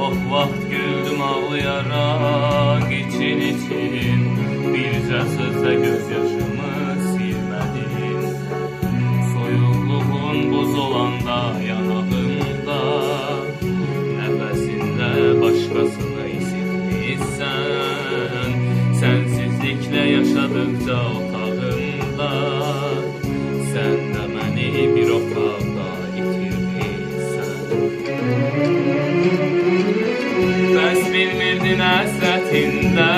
Çok vaxt güldüm ağlayarak için için, bircə sözlə göz yaşımı silmədim. Soyuqluğun buz olanda yanağımda, nəfəsində başqasını isitmişsən. Sensizliklə yaşadıqca otağımda, sən də məni bir otaqda itirmişsən. Bəs bilmirdin həsrətində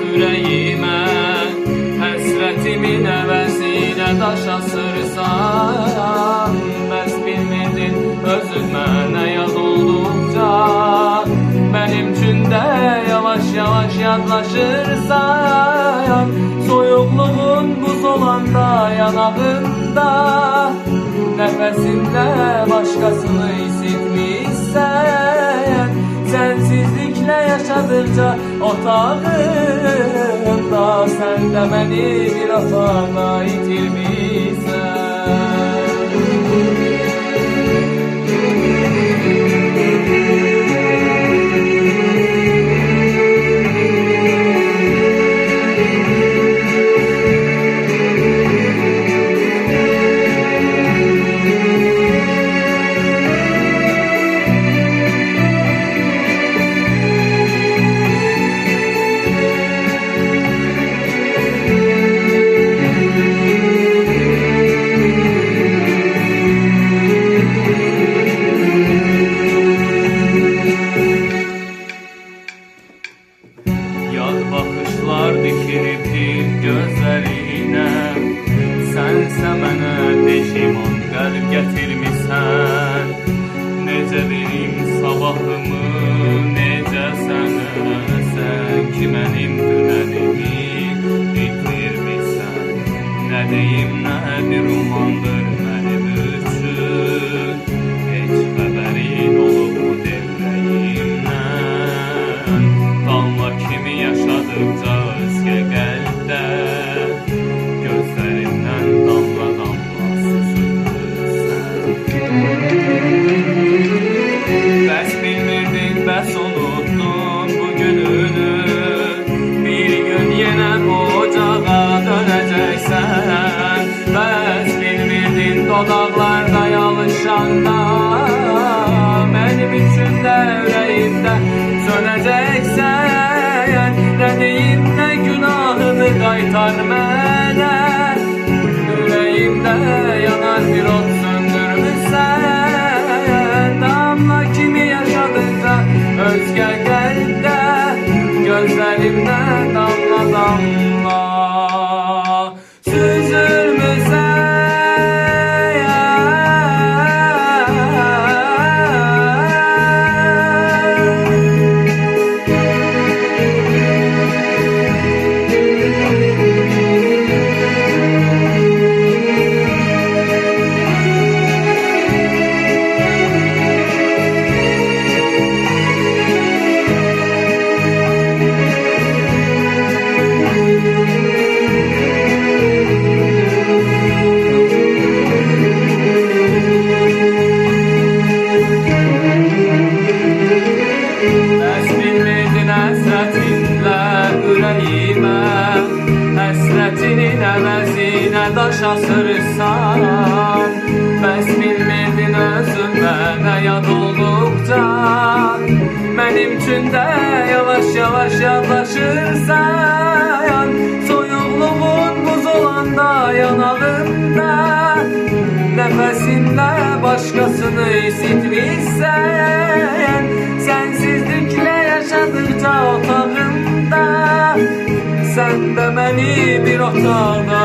ürəyimə, həsrətimin əvəzinə daş asırsan. Bəs bilmirdin özün mənə yad olduqca, mənim üçün də yavaş yavaş yadlaşırsan. Soyuqluğun buz olanda yanağında, nəfəsində başqasını isitmişsən. Sensizliklə yaşadıqca otağımda, sən də məni bir otağa itirmişsən. Baxışlar dikilibdir gözlərinə, sənsə mənə peşiman qəlb gətirmisən. Necə verim sabahımı, necə sənə, sən ki mənim dünənimi bitirmişsən. Nə deyim, nə bir umandır mənim üçün, heç xəbərin olub bu devrəyimdən. Damla kimi yaşadıqca özgə qəlbdə, gözlərimdən damla damla süzülürsən. Bəs bilmirdin, bəs unuttun bu gününü, bir gün yenə bu ocağa dönəcəksən. Bəs bilmirdin, dodaqlarda yalışanda, mənim üçün də ürəyimdə sönəcəksən. Nə deyim, nə günahını qaytar mənə, ürəyimdə yanar bir ot söndürmüşsən. Damla kimi yaşadıqca özgə qəlbdə, gözlərimdən damla damla süzülmüşsən. Həsrətinin əvəzinə daş asırsan. Bəs bilmirdin özün mənə yad olduqca, mənim üçün də yavaş yavaş yadlaşırsan. Soyuqluğun buz olanda yanağında, nəfəsində başqasını isitmişsən. Sensizliklə yaşadıqca otağımda, sən də məni bir otaqda